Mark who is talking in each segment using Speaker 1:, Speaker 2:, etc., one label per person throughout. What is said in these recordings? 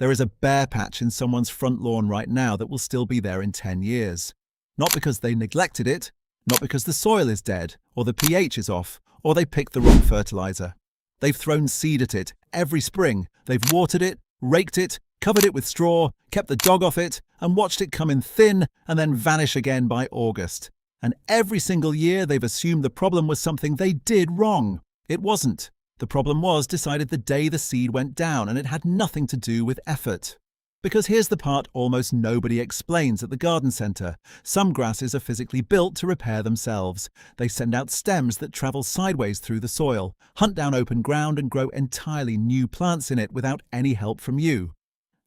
Speaker 1: There is a bare patch in someone's front lawn right now that will still be there in 10 years. Not because they neglected it, not because the soil is dead, or the pH is off, or they picked the wrong fertilizer. They've thrown seed at it every spring. They've watered it, raked it, covered it with straw, kept the dog off it, and watched it come in thin and then vanish again by August. And every single year they've assumed the problem was something they did wrong. It wasn't. The problem was decided the day the seed went down, and it had nothing to do with effort. Because here's the part almost nobody explains at the garden centre. Some grasses are physically built to repair themselves. They send out stems that travel sideways through the soil, hunt down open ground and grow entirely new plants in it without any help from you.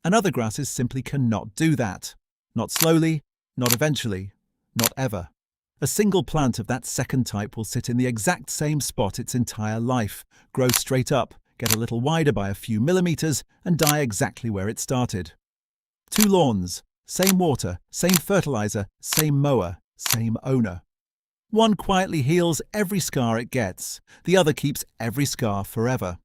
Speaker 1: And other grasses simply cannot do that. Not slowly, not eventually, not ever. A single plant of that second type will sit in the exact same spot its entire life, grow straight up, get a little wider by a few millimeters, and die exactly where it started. Two lawns, same water, same fertilizer, same mower, same owner. One quietly heals every scar it gets, the other keeps every scar forever.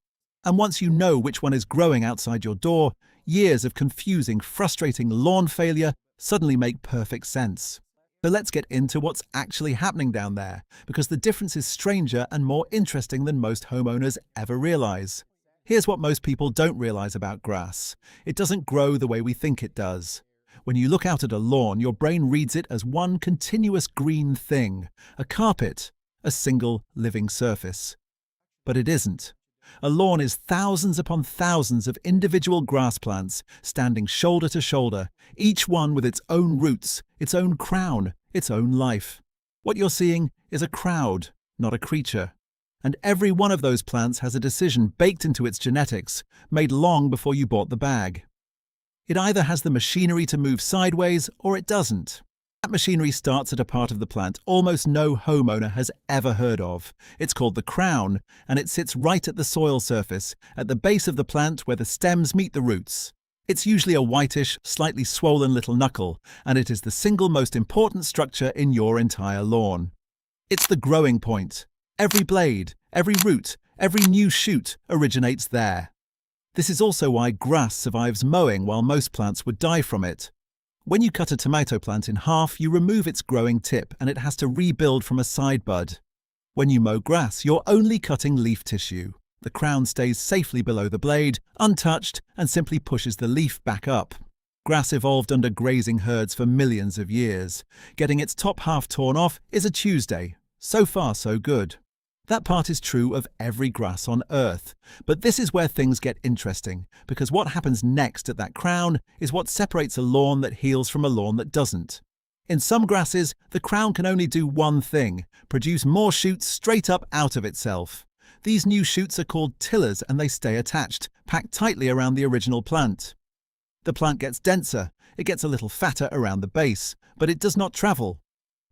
Speaker 1: And once you know which one is growing outside your door, years of confusing, frustrating lawn failure suddenly make perfect sense. So let's get into what's actually happening down there, because the difference is stranger and more interesting than most homeowners ever realize. Here's what most people don't realize about grass. It doesn't grow the way we think it does. When you look out at a lawn, your brain reads it as one continuous green thing, a carpet, a single living surface. But it isn't. A lawn is thousands upon thousands of individual grass plants standing shoulder to shoulder, each one with its own roots, its own crown, its own life. What you're seeing is a crowd, not a creature. And every one of those plants has a decision baked into its genetics, made long before you bought the bag. It either has the machinery to move sideways or it doesn't. That machinery starts at a part of the plant almost no homeowner has ever heard of. It's called the crown, and it sits right at the soil surface, at the base of the plant where the stems meet the roots. It's usually a whitish, slightly swollen little knuckle, and it is the single most important structure in your entire lawn. It's the growing point. Every blade, every root, every new shoot originates there. This is also why grass survives mowing while most plants would die from it. When you cut a tomato plant in half, you remove its growing tip and it has to rebuild from a side bud. When you mow grass, you're only cutting leaf tissue. The crown stays safely below the blade, untouched, and simply pushes the leaf back up. Grass evolved under grazing herds for millions of years. Getting its top half torn off is a Tuesday. So far, so good. That part is true of every grass on Earth. But this is where things get interesting, because what happens next at that crown is what separates a lawn that heals from a lawn that doesn't. In some grasses, the crown can only do one thing: produce more shoots straight up out of itself. These new shoots are called tillers, and they stay attached, packed tightly around the original plant. The plant gets denser, it gets a little fatter around the base, but it does not travel.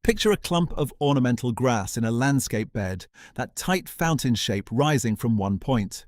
Speaker 1: Picture a clump of ornamental grass in a landscape bed, that tight fountain shape rising from one point.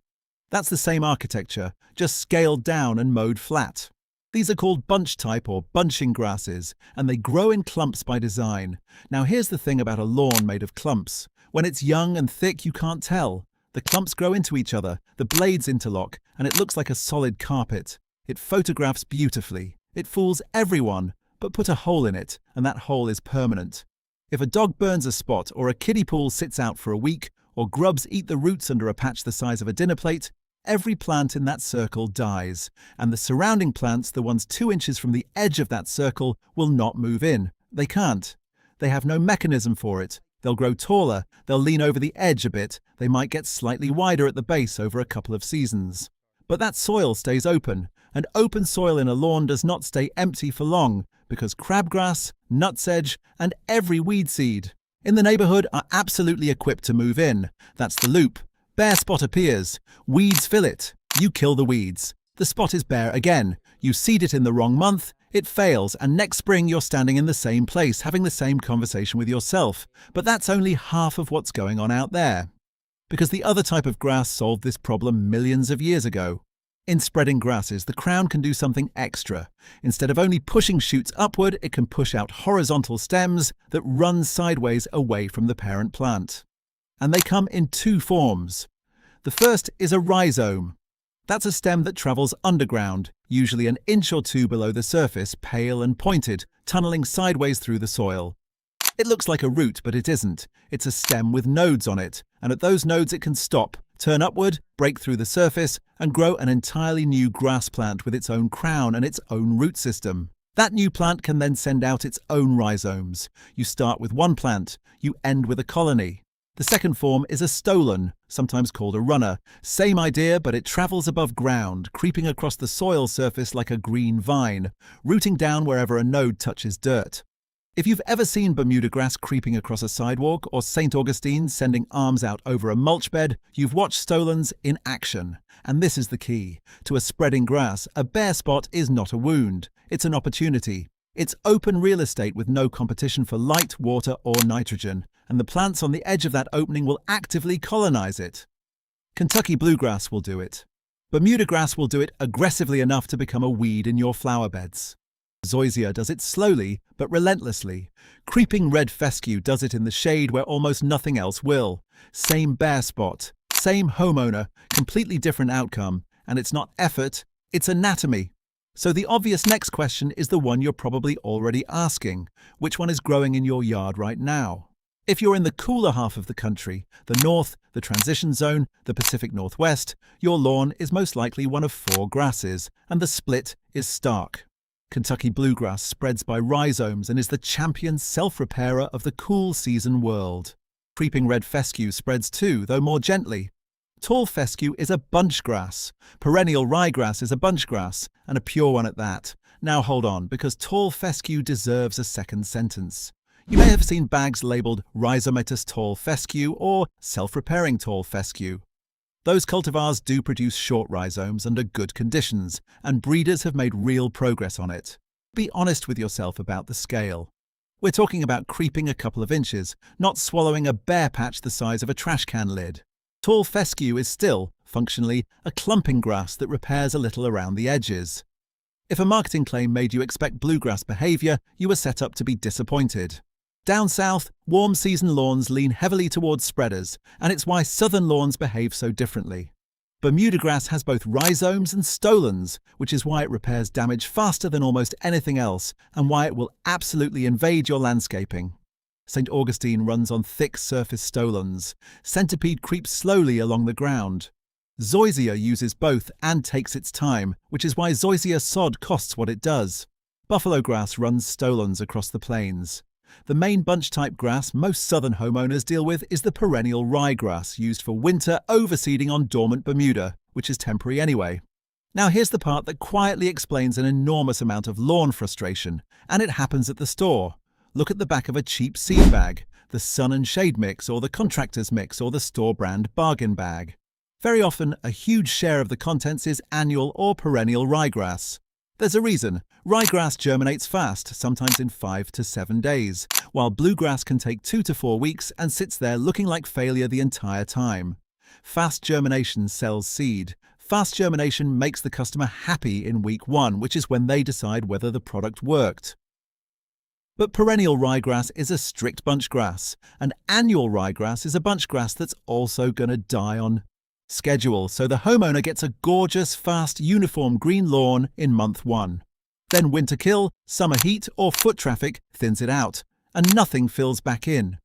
Speaker 1: That's the same architecture, just scaled down and mowed flat. These are called bunch type or bunching grasses, and they grow in clumps by design. Now here's the thing about a lawn made of clumps. When it's young and thick, you can't tell. The clumps grow into each other, the blades interlock, and it looks like a solid carpet. It photographs beautifully. It fools everyone, but put a hole in it, and that hole is permanent. If a dog burns a spot, or a kiddie pool sits out for a week, or grubs eat the roots under a patch the size of a dinner plate, every plant in that circle dies, and the surrounding plants, the ones 2 inches from the edge of that circle, will not move in. They can't. They have no mechanism for it. They'll grow taller, they'll lean over the edge a bit, they might get slightly wider at the base over a couple of seasons. But that soil stays open, and open soil in a lawn does not stay empty for long, because crabgrass, nutsedge, and every weed seed in the neighborhood are absolutely equipped to move in. That's the loop. Bare spot appears. Weeds fill it. You kill the weeds. The spot is bare again. You seed it in the wrong month. It fails, and next spring you're standing in the same place, having the same conversation with yourself. But that's only half of what's going on out there. Because the other type of grass solved this problem millions of years ago. In spreading grasses, the crown can do something extra. Instead of only pushing shoots upward, it can push out horizontal stems that run sideways away from the parent plant. And they come in 2 forms. The first is a rhizome. That's a stem that travels underground, usually an inch or two below the surface, pale and pointed, tunneling sideways through the soil. It looks like a root, but it isn't. It's a stem with nodes on it, and at those nodes it can stop, turn upward, break through the surface, and grow an entirely new grass plant with its own crown and its own root system. That new plant can then send out its own rhizomes. You start with one plant, you end with a colony. The second form is a stolon, sometimes called a runner. Same idea, but it travels above ground, creeping across the soil surface like a green vine, rooting down wherever a node touches dirt. If you've ever seen bermudagrass creeping across a sidewalk or St. Augustine sending arms out over a mulch bed, you've watched stolons in action. And this is the key. To a spreading grass, a bare spot is not a wound. It's an opportunity. It's open real estate with no competition for light, water, or nitrogen, and the plants on the edge of that opening will actively colonize it. Kentucky bluegrass will do it. Bermudagrass will do it aggressively enough to become a weed in your flower beds. Zoysia does it slowly but relentlessly. Creeping red fescue does it in the shade where almost nothing else will. Same bare spot, same homeowner, completely different outcome, and it's not effort, it's anatomy. So the obvious next question is the one you're probably already asking. Which one is growing in your yard right now? If you're in the cooler half of the country, the north, the transition zone, the Pacific Northwest, your lawn is most likely one of 4 grasses, and the split is stark. Kentucky bluegrass spreads by rhizomes and is the champion self-repairer of the cool season world. Creeping red fescue spreads too, though more gently. Tall fescue is a bunch grass. Perennial ryegrass is a bunch grass, and a pure one at that. Now hold on, because tall fescue deserves a second sentence. You may have seen bags labelled rhizomatous tall fescue or self-repairing tall fescue. Those cultivars do produce short rhizomes under good conditions, and breeders have made real progress on it. Be honest with yourself about the scale. We're talking about creeping a couple of inches, not swallowing a bare patch the size of a trash can lid. Tall fescue is still, functionally, a clumping grass that repairs a little around the edges. If a marketing claim made you expect bluegrass behaviour, you were set up to be disappointed. Down south, warm season lawns lean heavily towards spreaders, and it's why southern lawns behave so differently. Bermudagrass has both rhizomes and stolons, which is why it repairs damage faster than almost anything else, and why it will absolutely invade your landscaping. St. Augustine runs on thick surface stolons. Centipede creeps slowly along the ground. Zoysia uses both and takes its time, which is why zoysia sod costs what it does. Buffalo grass runs stolons across the plains. The main bunch-type grass most southern homeowners deal with is the perennial ryegrass, used for winter overseeding on dormant Bermuda, which is temporary anyway. Now here's the part that quietly explains an enormous amount of lawn frustration, and it happens at the store. Look at the back of a cheap seed bag, the sun and shade mix or the contractor's mix or the store brand bargain bag. Very often, a huge share of the contents is annual or perennial ryegrass. There's a reason. Ryegrass germinates fast, sometimes in 5 to 7 days, while bluegrass can take 2 to 4 weeks and sits there looking like failure the entire time. Fast germination sells seed. Fast germination makes the customer happy in week 1, which is when they decide whether the product worked. But perennial ryegrass is a strict bunch grass, and annual ryegrass is a bunch grass that's also going to die on schedule, so the homeowner gets a gorgeous, fast, uniform green lawn in month 1. Then winter kill, summer heat, or foot traffic thins it out, and nothing fills back in.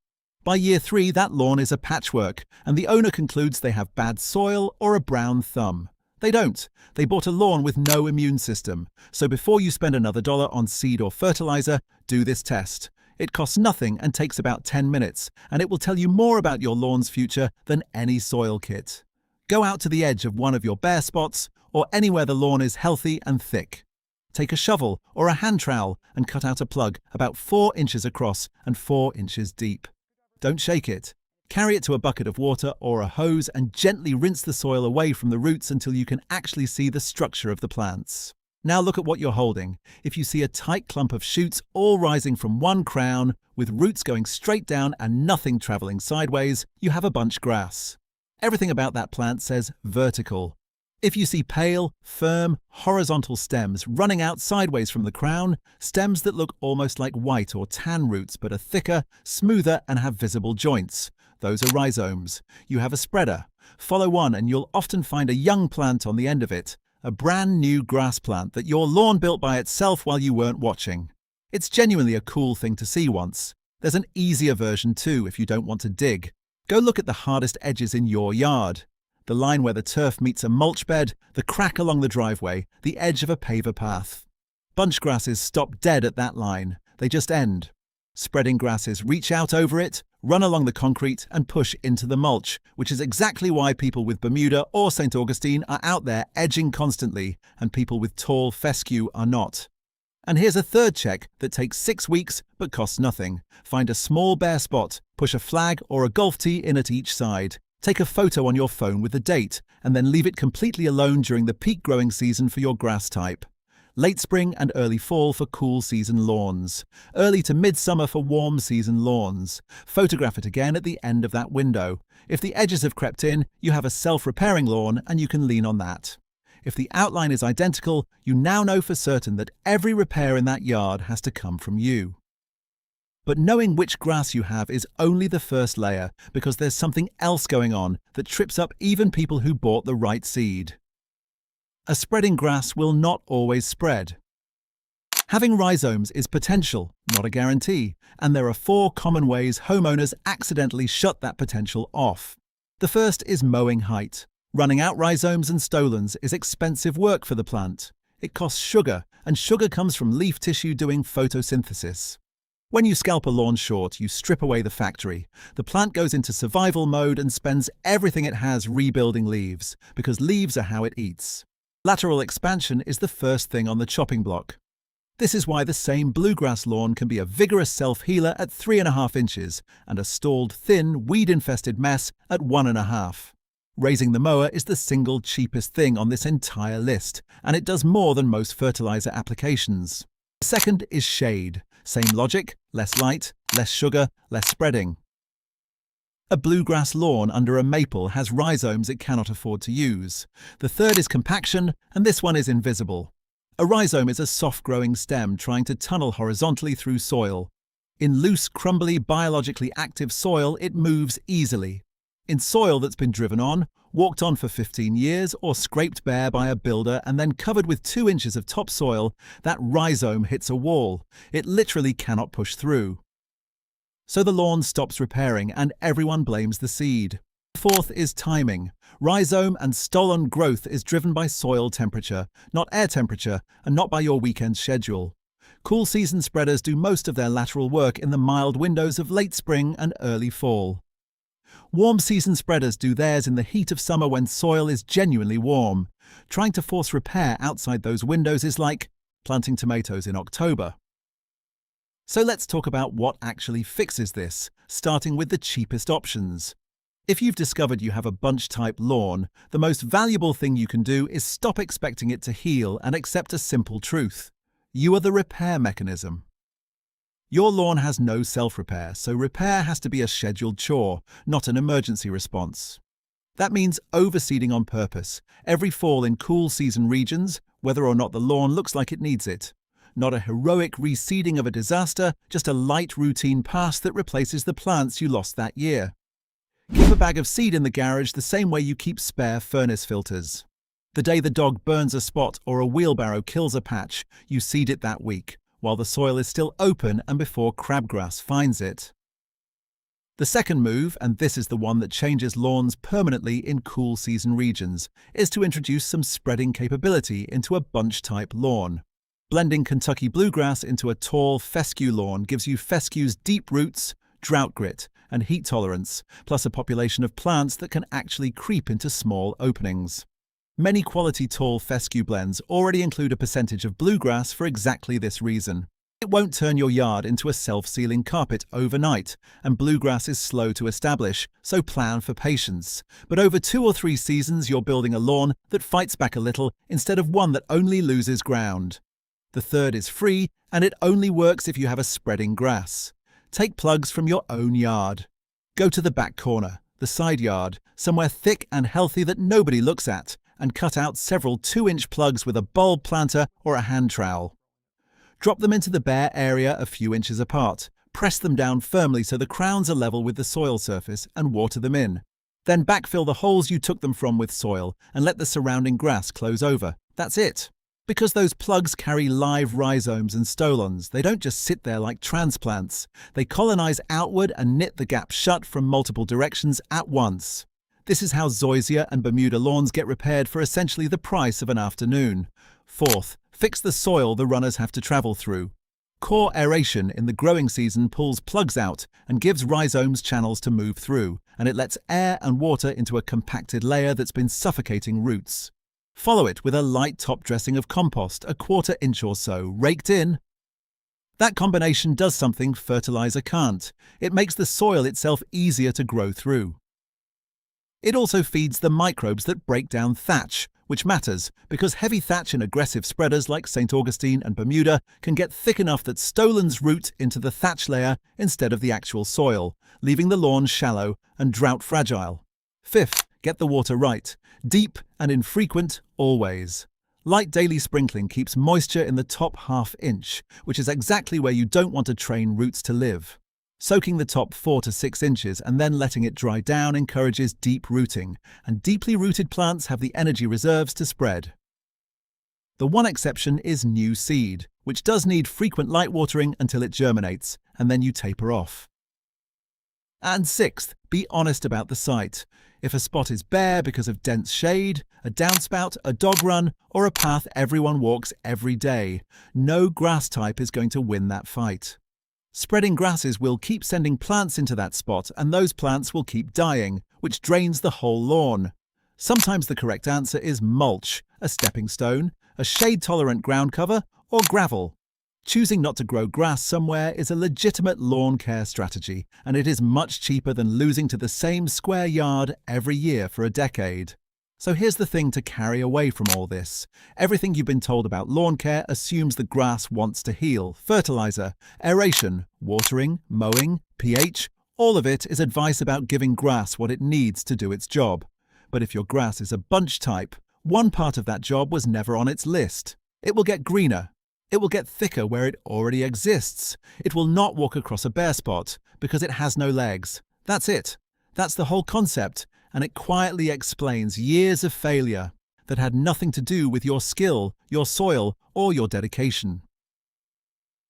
Speaker 1: By year 3, that lawn is a patchwork, and the owner concludes they have bad soil or a brown thumb. They don't. They bought a lawn with no immune system, so before you spend another $1 on seed or fertilizer, do this test. It costs nothing and takes about 10 minutes, and it will tell you more about your lawn's future than any soil kit. Go out to the edge of one of your bare spots, or anywhere the lawn is healthy and thick. Take a shovel or a hand trowel and cut out a plug about 4 inches across and 4 inches deep. Don't shake it. Carry it to a bucket of water or a hose and gently rinse the soil away from the roots until you can actually see the structure of the plants. Now look at what you're holding. If you see a tight clump of shoots all rising from one crown, with roots going straight down and nothing traveling sideways, you have a bunch grass. Everything about that plant says vertical. If you see pale, firm, horizontal stems running out sideways from the crown, stems that look almost like white or tan roots but are thicker, smoother and have visible joints, those are rhizomes. You have a spreader. Follow one and you'll often find a young plant on the end of it. a brand new grass plant that your lawn built by itself while you weren't watching. It's genuinely a cool thing to see once. There's an easier version too if you don't want to dig. Go look at the hardest edges in your yard. The line where the turf meets a mulch bed, the crack along the driveway, the edge of a paver path. Bunch grasses stop dead at that line. They just end. Spreading grasses reach out over it, run along the concrete and push into the mulch, which is exactly why people with Bermuda or St. Augustine are out there edging constantly and people with tall fescue are not. And here's a third check that takes 6 weeks but costs nothing. Find a small bare spot, push a flag or a golf tee in at each side. Take a photo on your phone with the date and then leave it completely alone during the peak growing season for your grass type. Late spring and early fall for cool season lawns. Early to midsummer for warm season lawns. Photograph it again at the end of that window. If the edges have crept in, you have a self-repairing lawn and you can lean on that. If the outline is identical, you now know for certain that every repair in that yard has to come from you. But knowing which grass you have is only the first layer because there's something else going on that trips up even people who bought the right seed. A spreading grass will not always spread. Having rhizomes is potential, not a guarantee, and there are 4 common ways homeowners accidentally shut that potential off. The first is mowing height. Running out rhizomes and stolons is expensive work for the plant. It costs sugar, and sugar comes from leaf tissue doing photosynthesis. When you scalp a lawn short, you strip away the factory. The plant goes into survival mode and spends everything it has rebuilding leaves, because leaves are how it eats. Lateral expansion is the first thing on the chopping block. This is why the same bluegrass lawn can be a vigorous self-healer at 3.5 inches and a stalled, thin, weed-infested mess at 1.5. Raising the mower is the single cheapest thing on this entire list, and it does more than most fertilizer applications. The second is shade. Same logic, less light, less sugar, less spreading. A bluegrass lawn under a maple has rhizomes it cannot afford to use. The third is compaction, and this one is invisible. A rhizome is a soft-growing stem trying to tunnel horizontally through soil. In loose, crumbly, biologically active soil, it moves easily. In soil that's been driven on, walked on for 15 years, or scraped bare by a builder and then covered with 2 inches of topsoil, that rhizome hits a wall. It literally cannot push through. So the lawn stops repairing and everyone blames the seed. Fourth is timing. Rhizome and stolon growth is driven by soil temperature, not air temperature, and not by your weekend schedule. Cool season spreaders do most of their lateral work in the mild windows of late spring and early fall. Warm season spreaders do theirs in the heat of summer when soil is genuinely warm. Trying to force repair outside those windows is like planting tomatoes in October. So let's talk about what actually fixes this, starting with the cheapest options. If you've discovered you have a bunch-type lawn, the most valuable thing you can do is stop expecting it to heal and accept a simple truth. You are the repair mechanism. Your lawn has no self-repair, so repair has to be a scheduled chore, not an emergency response. That means overseeding on purpose, every fall in cool season regions, whether or not the lawn looks like it needs it. Not a heroic reseeding of a disaster, just a light routine pass that replaces the plants you lost that year. Keep a bag of seed in the garage the same way you keep spare furnace filters. The day the dog burns a spot or a wheelbarrow kills a patch, you seed it that week, while the soil is still open and before crabgrass finds it. The second move, and this is the one that changes lawns permanently in cool season regions, is to introduce some spreading capability into a bunch-type lawn. Blending Kentucky bluegrass into a tall fescue lawn gives you fescue's deep roots, drought grit, and heat tolerance, plus a population of plants that can actually creep into small openings. Many quality tall fescue blends already include a percentage of bluegrass for exactly this reason. It won't turn your yard into a self-sealing carpet overnight, and bluegrass is slow to establish, so plan for patience. But over 2 or 3 seasons you're building a lawn that fights back a little instead of one that only loses ground. The third is free, and it only works if you have a spreading grass. Take plugs from your own yard. Go to the back corner, the side yard, somewhere thick and healthy that nobody looks at, and cut out several 2-inch plugs with a bulb planter or a hand trowel. Drop them into the bare area a few inches apart. Press them down firmly so the crowns are level with the soil surface and water them in. Then backfill the holes you took them from with soil and let the surrounding grass close over, That's it. Because those plugs carry live rhizomes and stolons, they don't just sit there like transplants. They colonize outward and knit the gap shut from multiple directions at once. This is how zoysia and Bermuda lawns get repaired for essentially the price of an afternoon. Fourth, fix the soil the runners have to travel through. Core aeration in the growing season pulls plugs out and gives rhizomes channels to move through, and it lets air and water into a compacted layer that's been suffocating roots. Follow it with a light top dressing of compost, a 1/4 inch or so, raked in. That combination does something fertilizer can't. It makes the soil itself easier to grow through. It also feeds the microbes that break down thatch, which matters because heavy thatch in aggressive spreaders like St. Augustine and Bermuda can get thick enough that stolons root into the thatch layer instead of the actual soil, leaving the lawn shallow and drought fragile. Fifth, get the water right. Deep and infrequent always. Light daily sprinkling keeps moisture in the top 1/2 inch, which is exactly where you don't want to train roots to live. Soaking the top 4 to 6 inches and then letting it dry down encourages deep rooting, and deeply rooted plants have the energy reserves to spread. The one exception is new seed, which does need frequent light watering until it germinates, and then you taper off. And sixth, be honest about the site. If a spot is bare because of dense shade, a downspout, a dog run, or a path everyone walks every day, no grass type is going to win that fight. Spreading grasses will keep sending plants into that spot, and those plants will keep dying, which drains the whole lawn. Sometimes the correct answer is mulch, a stepping stone, a shade-tolerant ground cover, or gravel. Choosing not to grow grass somewhere is a legitimate lawn care strategy, and it is much cheaper than losing to the same square yard every year for a decade. So here's the thing to carry away from all this. Everything you've been told about lawn care assumes the grass wants to heal. Fertilizer, aeration, watering, mowing, pH, all of it is advice about giving grass what it needs to do its job. But if your grass is a bunch type, one part of that job was never on its list. It will get greener. It will get thicker where it already exists. It will not walk across a bare spot because it has no legs. That's it. That's the whole concept, and it quietly explains years of failure that had nothing to do with your skill, your soil, or your dedication.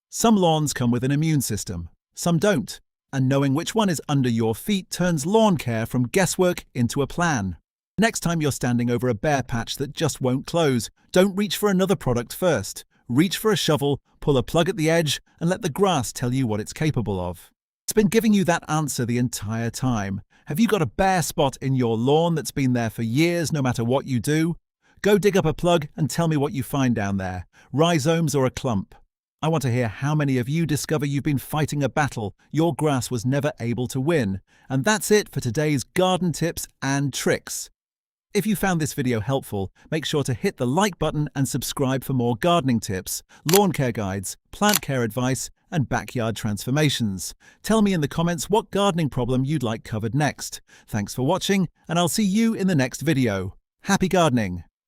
Speaker 1: Some lawns come with an immune system, some don't, and knowing which one is under your feet turns lawn care from guesswork into a plan. Next time you're standing over a bare patch that just won't close, don't reach for another product first. Reach for a shovel, pull a plug at the edge, and let the grass tell you what it's capable of. It's been giving you that answer the entire time. Have you got a bare spot in your lawn that's been there for years no matter what you do? Go dig up a plug and tell me what you find down there, rhizomes or a clump. I want to hear how many of you discover you've been fighting a battle your grass was never able to win. And that's it for today's garden tips and tricks. If you found this video helpful, make sure to hit the like button and subscribe for more gardening tips, lawn care guides, plant care advice, and backyard transformations. Tell me in the comments what gardening problem you'd like covered next. Thanks for watching, and I'll see you in the next video. Happy gardening!